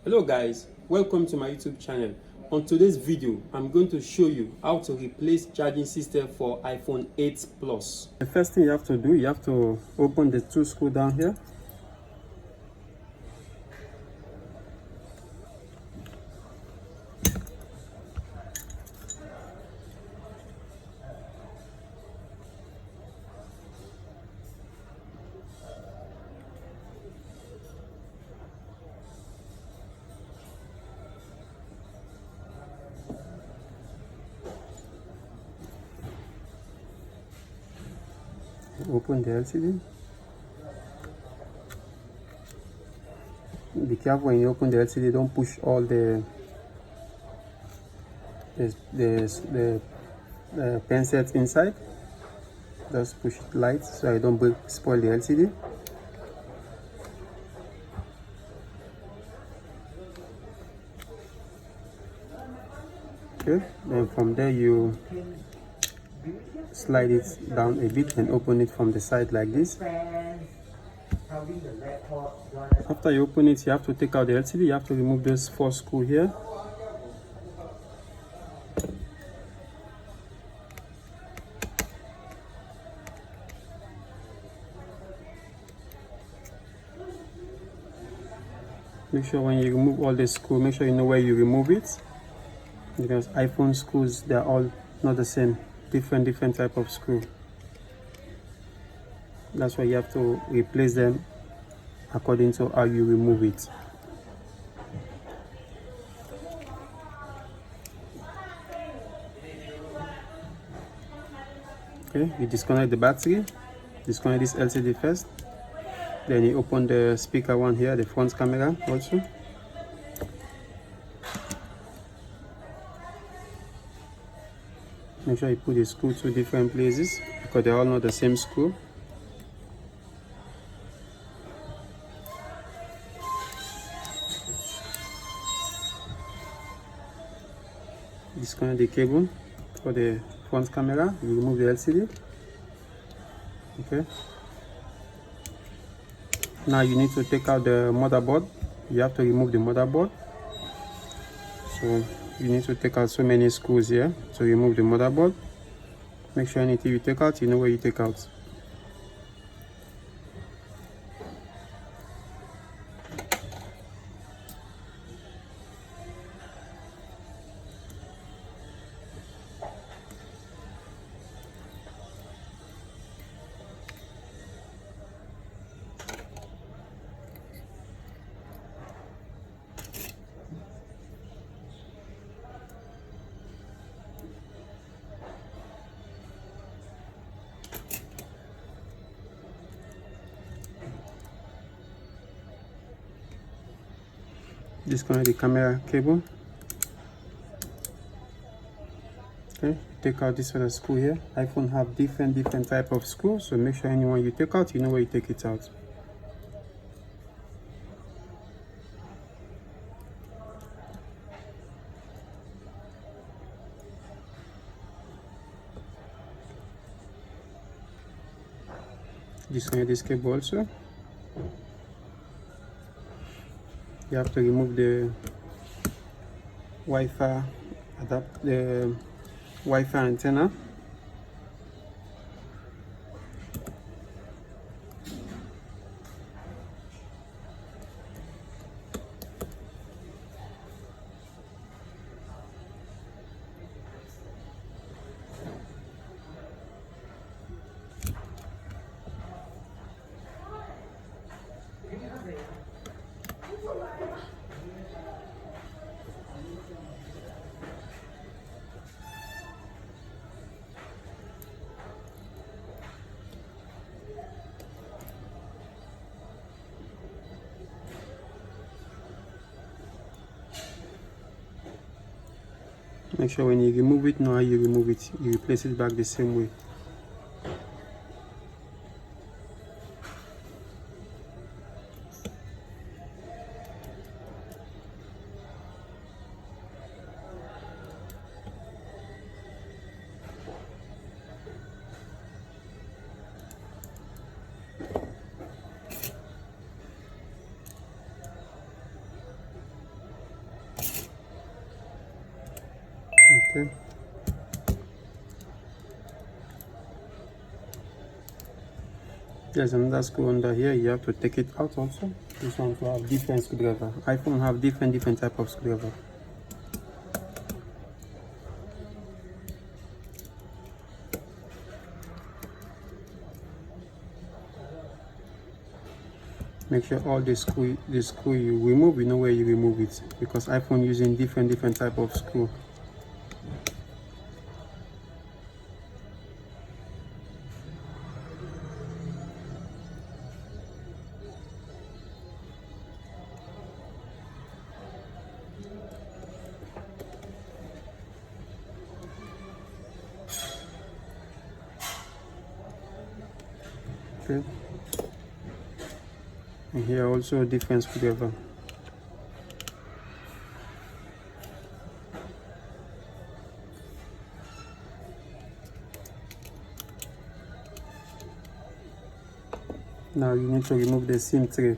Hello guys, welcome to my YouTube channel. On today's video, I'm going to show you how to replace charging system for iPhone 8 Plus. The first thing you have to do, you have to open the two screws down here. Open the LCD. Be careful when you open the LCD, don't push all the pen sets inside. Just push it light so I don't spoil the LCD. Okay, then from there you slide it down a bit and open it from the side like this. After you open it, you have to take out the LCD. You have to remove this 4 screw here. Make sure when you remove all the screw, make sure you know where you remove it, because iPhone screws, they're all not the same, different type of screw. That's why you have to replace them according to how you remove it. Okay, you disconnect the battery, disconnect this LCD first, then you open the speaker one here, the front camera also. Make sure you put the screw to different places because they're all not the same screw. Disconnect the cable for the front camera, you remove the LCD. Okay. Now you need to take out the motherboard. You have to remove the motherboard. So you need to take out so many screws here to remove the motherboard. Make sure anything you take out, you know where you take out. Disconnect the camera cable. Okay, take out this other screw here. iPhone have different type of screws, so make sure anyone you take out, you know where you take it out. Disconnect this cable also. You have to remove the Wi-Fi the Wi-Fi antenna. Make sure when you remove it, know how you remove it. You replace it back the same way. Okay. There's another screw under here. You have to take it out also. This one to have different screwdriver. iPhone have different type of screwdriver. Make sure all the screw you remove, you know where you remove it, because iPhone using different type of screw. Okay. And here also a different screwdriver. Now you need to remove the SIM tray.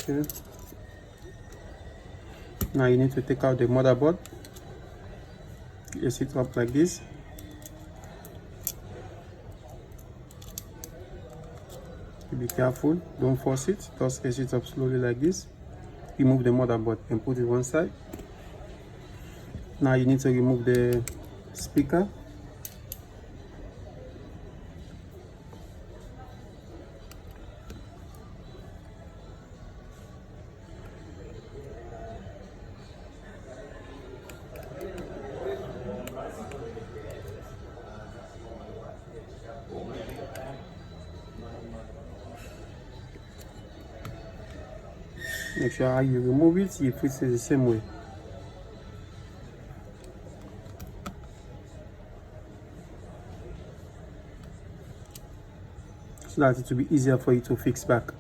Okay. Now you need to take out the motherboard. Place it up like this. Be careful, don't force it. Just place it up slowly like this. Remove the motherboard and put it one side. Now you need to remove the speaker. Make sure how you remove it, you fix it the same way. So that it will be easier for you to fix back.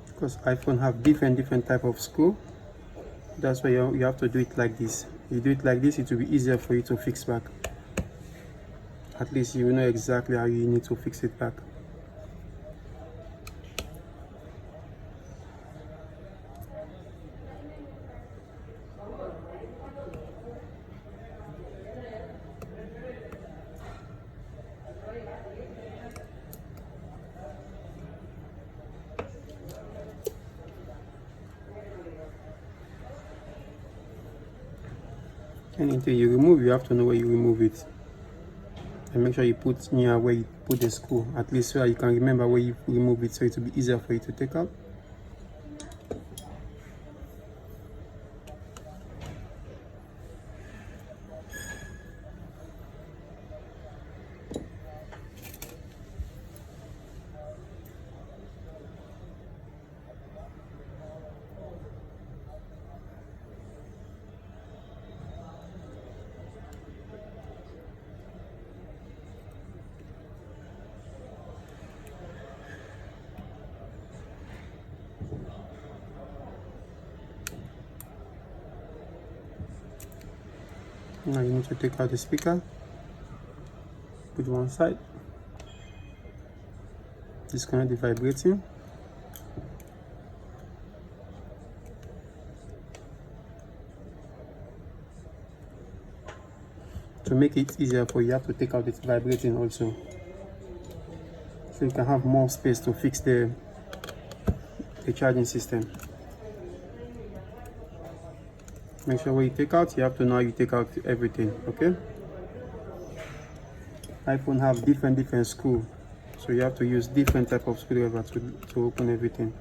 Because iPhone have different type of screw. That's why you have to do it like this. You do it like this, it will be easier for you to fix back. At least you know exactly how you need to fix it back. Anything you remove, you have to know where you remove it. And make sure you put near where you put the screw, at least so you can remember where you remove it, so it will be easier for you to take out. Now you need to take out the speaker, put it one side, disconnect the vibrating. To make it easier for you, you have to take out the vibrating also, so you can have more space to fix the charging system. Make sure when you take out, you have to know you take out everything, okay? iPhone have different screw, so you have to use different type of screwdriver to open everything.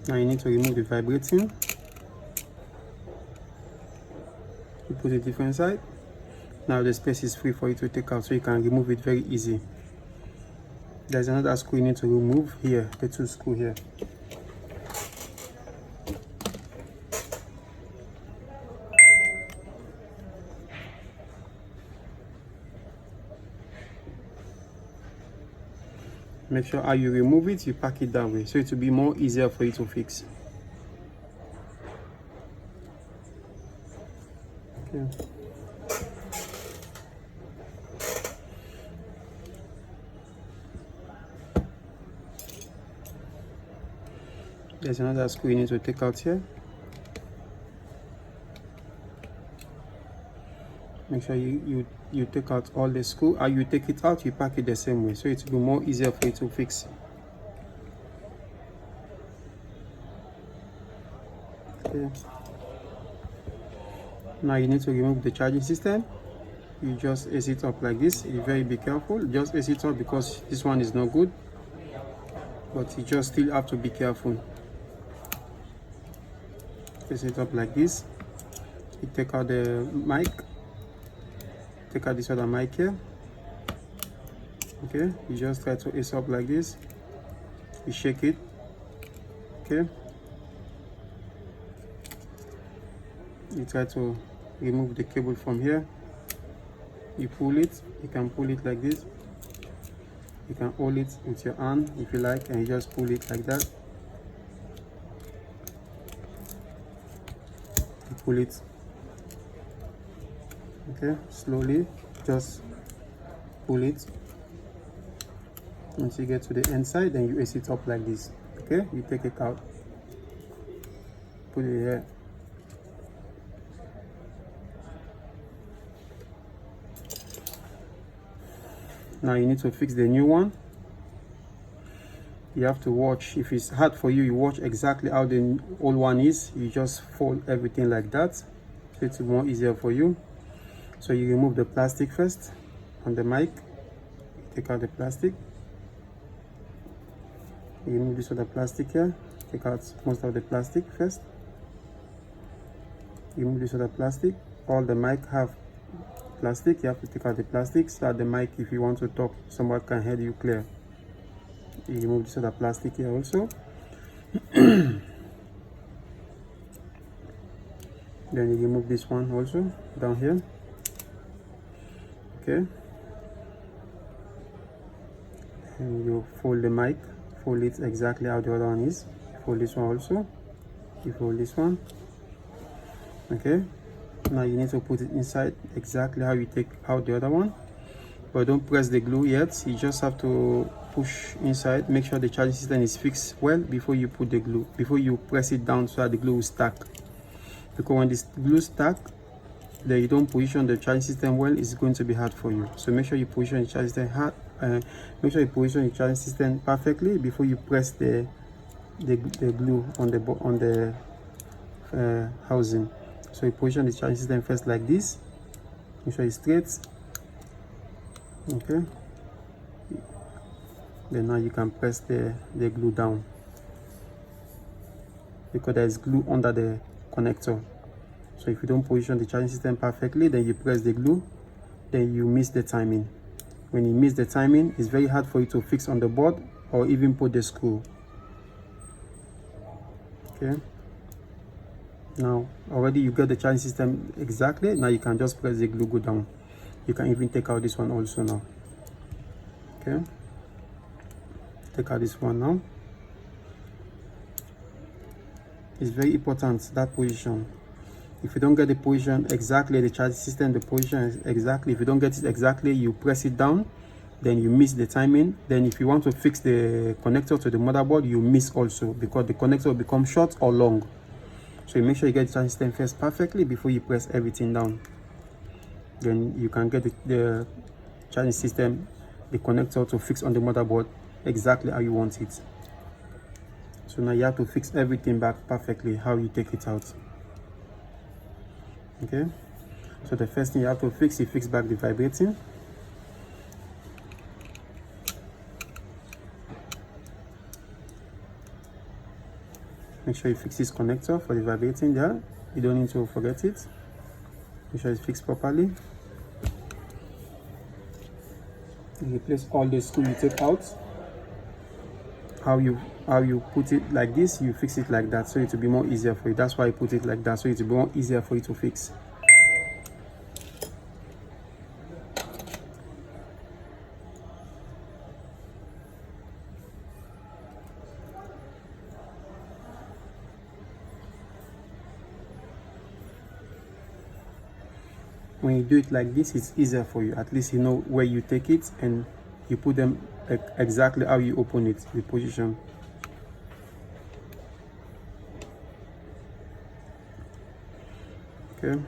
Now you need to remove the vibrating. You put it different side. Now the space is free for you to take out, so you can remove it very easy. There's another screw you need to remove here, the two screw here. Make sure how you remove it, you pack it that way, so it will be more easier for you to fix. Okay. There's another screw you need to take out here. Make sure you take out all the screw. How you take it out, you pack it the same way, so it will be more easier for you to fix. Okay. Now you need to remove the charging system. You just ace it up like this. You very be careful. Just ace it up because this one is not good, but you just still have to be careful. Ace it up like this. You take out the mic. Take out this other mic here. Okay, you just try to ace up like this. You shake it. Okay, you try to remove the cable from here. You pull it. You can pull it like this. You can hold it with your hand if you like, and you just pull it like that. You pull it. Okay, slowly, just pull it once you get to the inside, then you ace it up like this. Okay, you take it out, put it here. Now you need to fix the new one. You have to watch. If it's hard for you, you watch exactly how the old one is. You just fold everything like that, so it's more easier for you. So you remove the plastic first on the mic. Take out the plastic. You remove this other plastic here. Take out most of the plastic first. You remove this other plastic. All the mic have plastic. You have to take out the plastic so that the mic, if you want to talk, someone can hear you clear. You remove this other plastic here also. Then you remove this one also down here. Okay, and you fold the mic, fold it exactly how the other one is. Fold this one also. You fold this one. Okay, now you need to put it inside exactly how you take out the other one, but don't press the glue yet. You just have to push inside. Make sure the charging system is fixed well before you put the glue, before you press it down so that the glue will stack, because when this glue stack, then you don't position the charging system well, it's going to be hard for you. So make sure you position the charging system make sure you position the charging system perfectly before you press the glue on the housing. So you position the charging system first like this. Make sure it's straight. Okay, then now you can press the glue down, because there is glue under the connector. So if you don't position the charging system perfectly, then you press the glue, then you miss the timing. When you miss the timing, it's very hard for you to fix on the board or even put the screw. Okay, now already you got the charging system exactly. Now you can just press the glue, go down. You can even take out this one also now. Okay, take out this one now. It's very important, that position. If you don't get the position exactly, the charging system, the position is exactly, if you don't get it exactly, you press it down, then you miss the timing. Then if you want to fix the connector to the motherboard, you miss also, because the connector will become short or long. So you make sure you get the charging system first perfectly before you press everything down. Then you can get the charging system, the connector to fix on the motherboard exactly how you want it. So now you have to fix everything back perfectly how you take it out. Okay, so the first thing you have to fix, you fix back the vibrating. Make sure you fix this connector for the vibrating there. You don't need to forget it. Make sure it's fixed properly. You replace all the screw you take out. How you put it like this, you fix it like that, so it will be more easier for you. That's why I put it like that, so it will be more easier for you to fix. when you do it like this, it's easier for you. At least you know where you take it and you put them exactly how you open it, the position. Okay.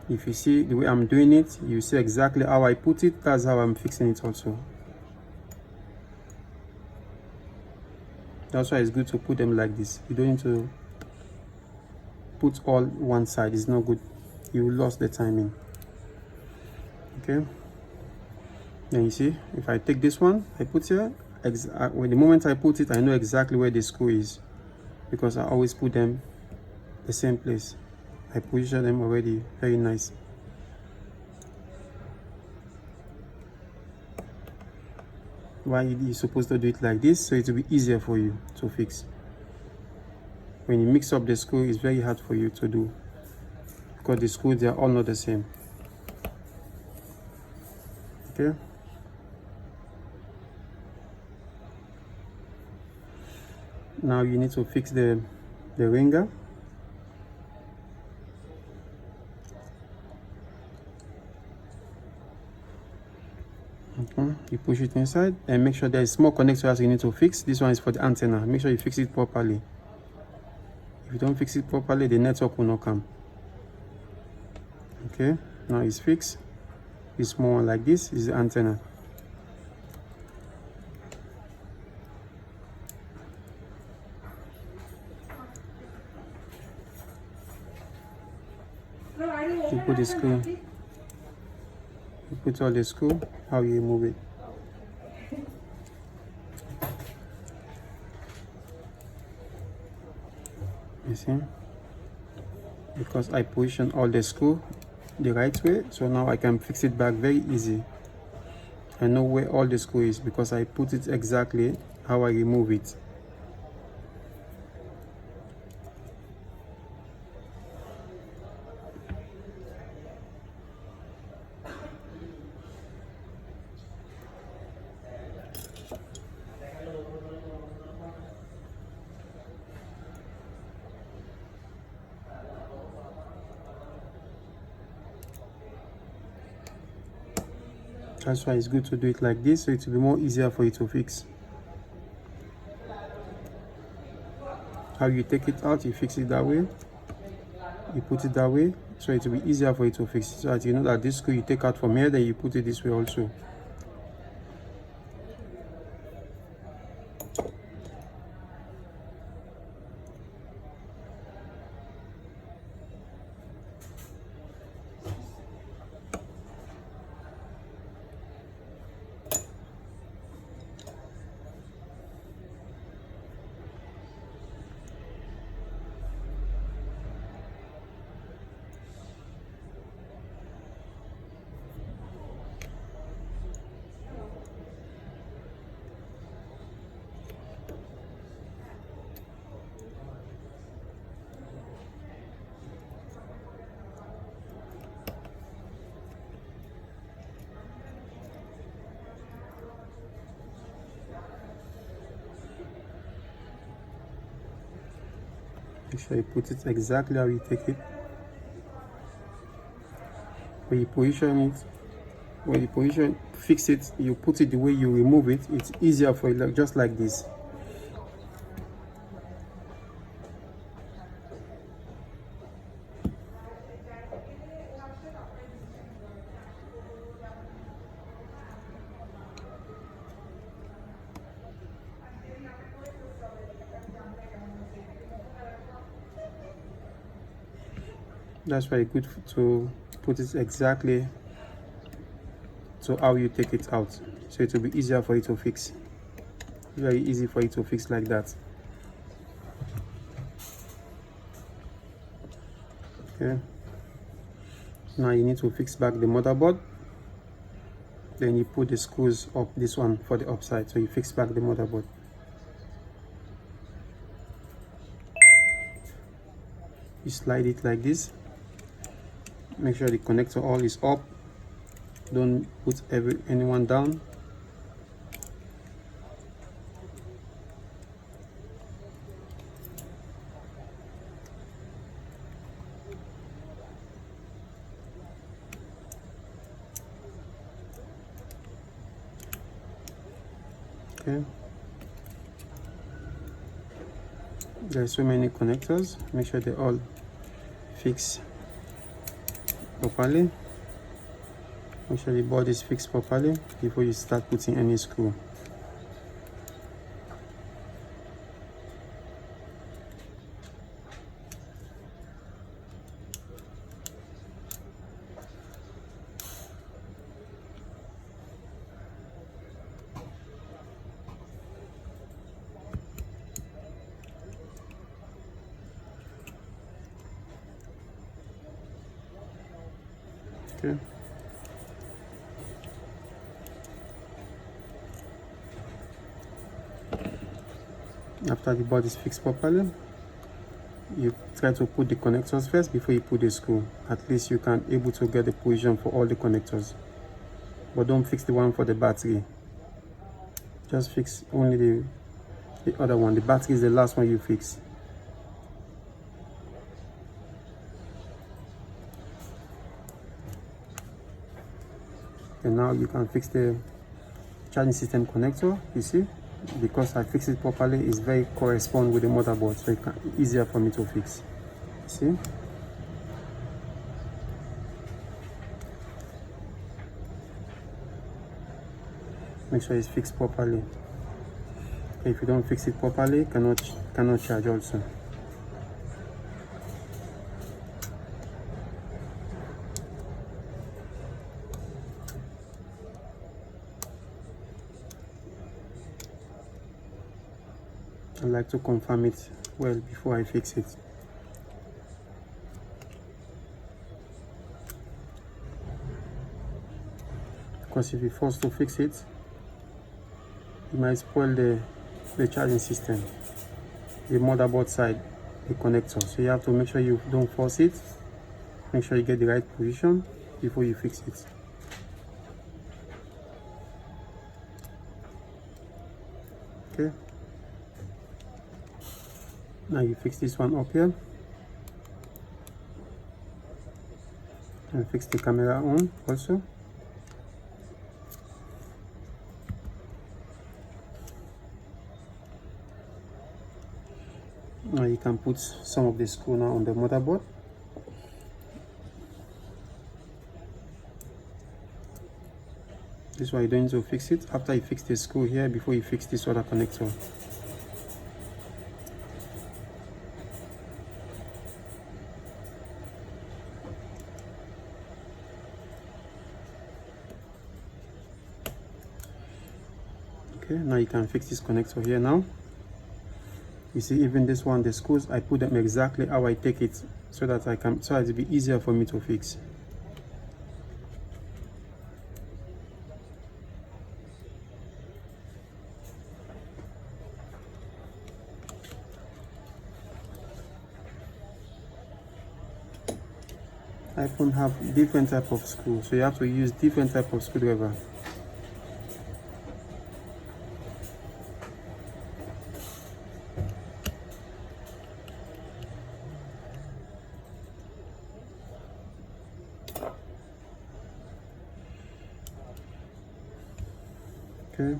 If you see the way I'm doing it, you see exactly how I put it. That's how I'm fixing it also. That's why it's good to put them like this. You don't need to put all one side. It's not good. You lost the timing. Okay. Then you see, if I take this one, I put here. When the moment I put it, I know exactly where the screw is, because I always put them the same place. I position them already. Very nice. Why you're supposed to do it like this, so it will be easier for you to fix. When you mix up the screw, it's very hard for you to do, because the screws, they are all not the same. Okay. Now you need to fix the ringer. Okay. You push it inside and make sure there is small connectors you need to fix. This one is for the antenna. Make sure you fix it properly. If you don't fix it properly, the network will not come. Okay, now it's fixed. This small one like this is the antenna. You put the screw. You put all the screw. How you move it? You see? Because I position all the screw the right way, so now I can fix it back very easy. I know where all the screw is because I put it exactly how I remove it. That's why it's good to do it like this, so it will be more easier for you to fix. How you take it out, you fix it that way. You put it that way, so it will be easier for you to fix it. So that you know that this screw you take out from here, then you put it this way also. Make sure you put it exactly how you take it. When you position it, fix it, you put it the way you remove it, it's easier for you, like just like this. That's why it's good to put it exactly to how you take it out, so it will be easier for you to fix. Very easy for you to fix like that. Okay, now you need to fix back the motherboard. Then you put the screws up, this one for the upside, so you fix back the motherboard. You slide it like this. Make sure the connector all is up. Don't put anyone down. Okay, there's so many connectors. Make sure they all fix properly. Make sure the board is fixed properly before you start putting any screw. Okay. After the board is fixed properly, you try to put the connectors first before you put the screw. At least you can able to get the position for all the connectors. But don't fix the one for the battery. Just fix only the other one. The battery is the last one you fix. And now you can fix the charging system connector. You see, because I fixed it properly, it's very correspond with the motherboard, so it's easier for me to fix. See, make sure it's fixed properly. If you don't fix it properly, cannot charge also. I like to confirm it well before I fix it. Because if you force to fix it, you might spoil the charging system, the motherboard side, the connector. So you have to make sure you don't force it. Make sure you get the right position before you fix it. Okay. Now you fix this one up here. And fix the camera on also. Now you can put some of the screw now on the motherboard. This is why you don't need to fix it after you fix the screw here before you fix this other connector. Okay, now you can fix this connector here now. You see, even this one, the screws, I put them exactly how I take it so that it'll be easier for me to fix. iPhone have different type of screw, so you have to use different type of screwdriver. Okay.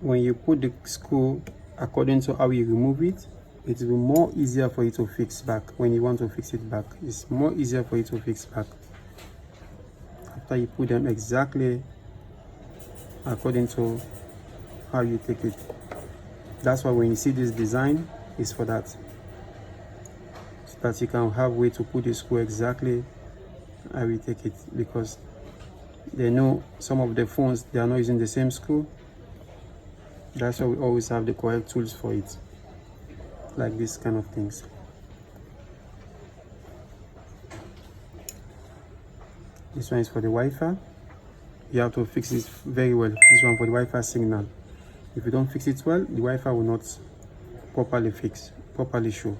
When you put the screw according to how you remove it, it will be more easier for you to fix back. When you want to fix it back, it's more easier for you to fix back after you put them exactly according to how you take it. That's why when you see this design, it's for that, so that you can have way to put the screw exactly how you take it, because they know some of the phones, they are not using the same screw. That's why we always have the correct tools for it, like this kind of things. This one is for the Wi-Fi. You have to fix it very well. This one for the Wi-Fi signal. If you don't fix it well, the Wi-Fi will not properly show.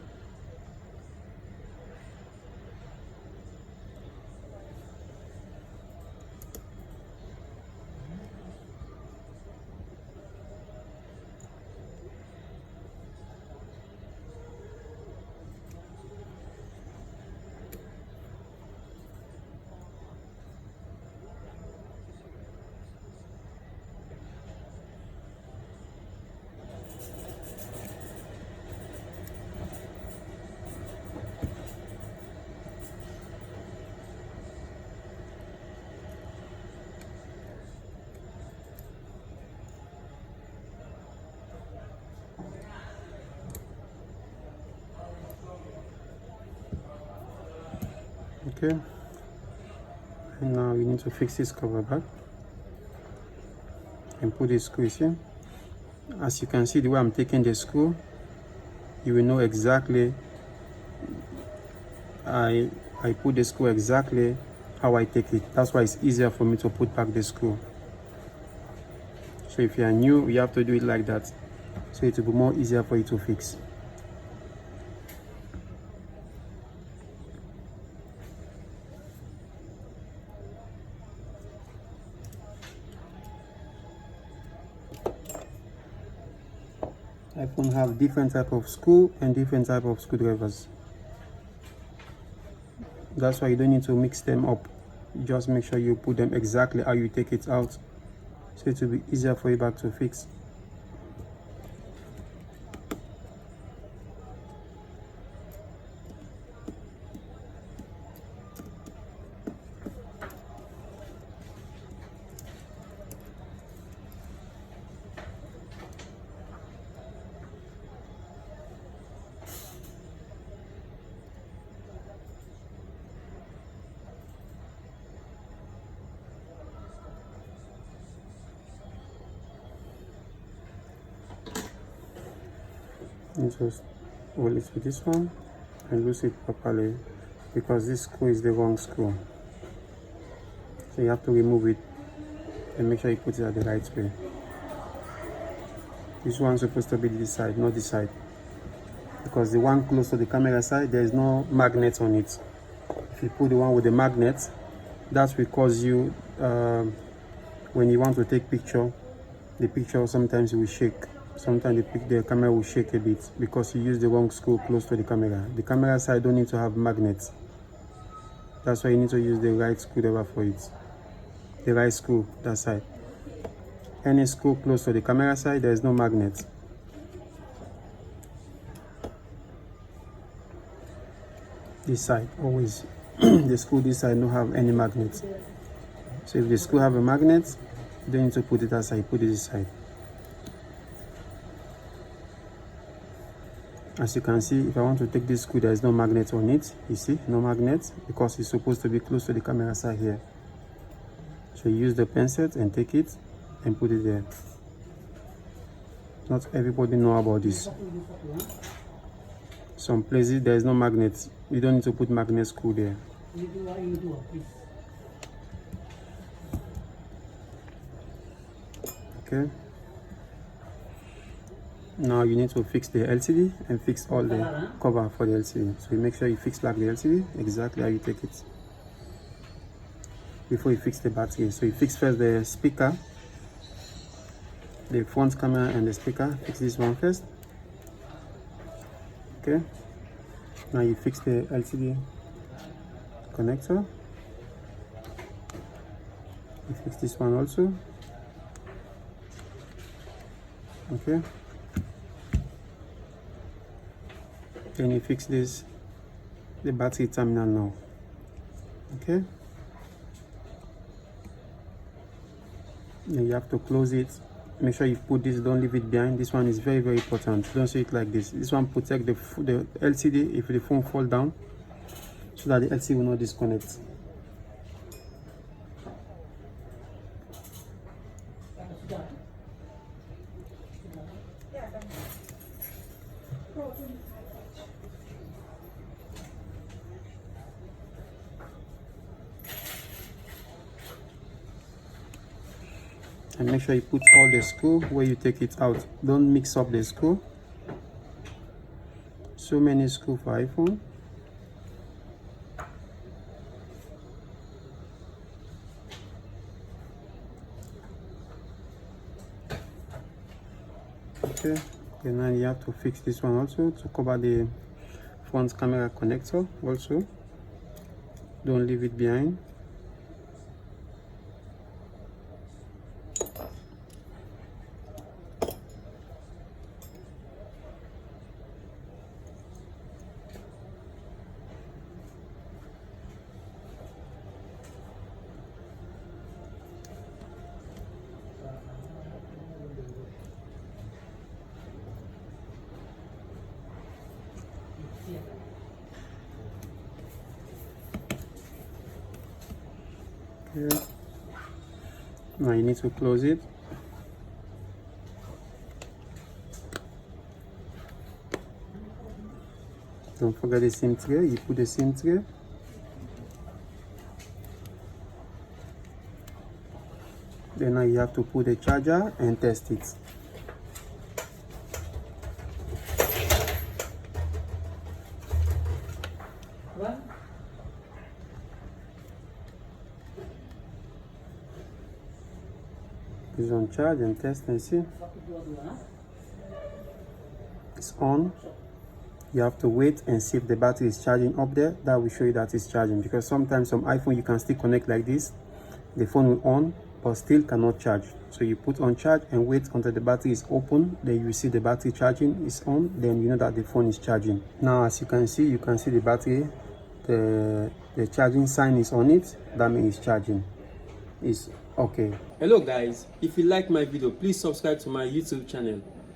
Okay, and now we need to fix this cover back and put this screws here. As you can see, the way I'm taking the screw, you will know exactly I put the screw exactly how I take it. That's why it's easier for me to put back the screw. So if you are new, you have to do it like that, so it will be more easier for you to fix. iPhone have different type of screw and different type of screwdrivers. That's why you don't need to mix them up. You just make sure you put them exactly how you take it out, so it will be easier for you back to fix. And just hold it with this one and loose it properly, because this screw is the wrong screw. So you have to remove it and make sure you put it at the right way. This one's supposed to be this side, not this side, because the one close to the camera side, there is no magnet on it. If you put the one with the magnet, that will cause you, when you want to take picture, the picture sometimes will shake. Sometimes the camera will shake a bit because you use the wrong screw close to the camera. The camera side don't need to have magnets. That's why you need to use the right screwdriver for it. The right screw, that side. Any screw close to the camera side, there is no magnet. This side, always. The screw this side don't have any magnet. So if the screw have a magnet, you don't need to put it aside, put it this side. As you can see, if I want to take this screw, there is no magnet on it. You see, no magnet, because it's supposed to be close to the camera side here. So you use the pencil and take it and put it there. Not everybody know about this. Some places there is no magnet. You don't need to put magnet screw there. Okay. Now you need to fix the LCD and fix all the cover for the LCD. So you make sure you fix back the LCD exactly how you take it before you fix the battery. So you fix first the speaker, the front camera and the speaker. Fix this one first. Okay. Now you fix the LCD connector. You fix this one also. Okay. Then you fix this, the battery terminal now. Okay. Then you have to close it. Make sure you put this, don't leave it behind. This one is very, very important. Don't see it like this. This one protect the LCD if the phone fall down, so that the LCD will not disconnect. And make sure you put all the screw where you take it out. Don't mix up the screw. So many screws for iPhone. Okay, and then you have to fix this one also to cover the front camera connector also. Don't leave it behind. here. Now you need to close it. Don't forget the SIM tray. You put the SIM tray. Then now you have to put the charger and test it. It's on charge and test and see. It's on. You have to wait and see if the battery is charging up there. That will show you that it's charging, because sometimes some iPhone you can still connect like this. The phone will on but still cannot charge. So you put on charge and wait until the battery is open. Then you see the battery charging is on. Then you know that the phone is charging. Now as you can see the battery. The charging sign is on it. That means it's charging. It's okay. Hello guys, if you like my video, please subscribe to my YouTube channel.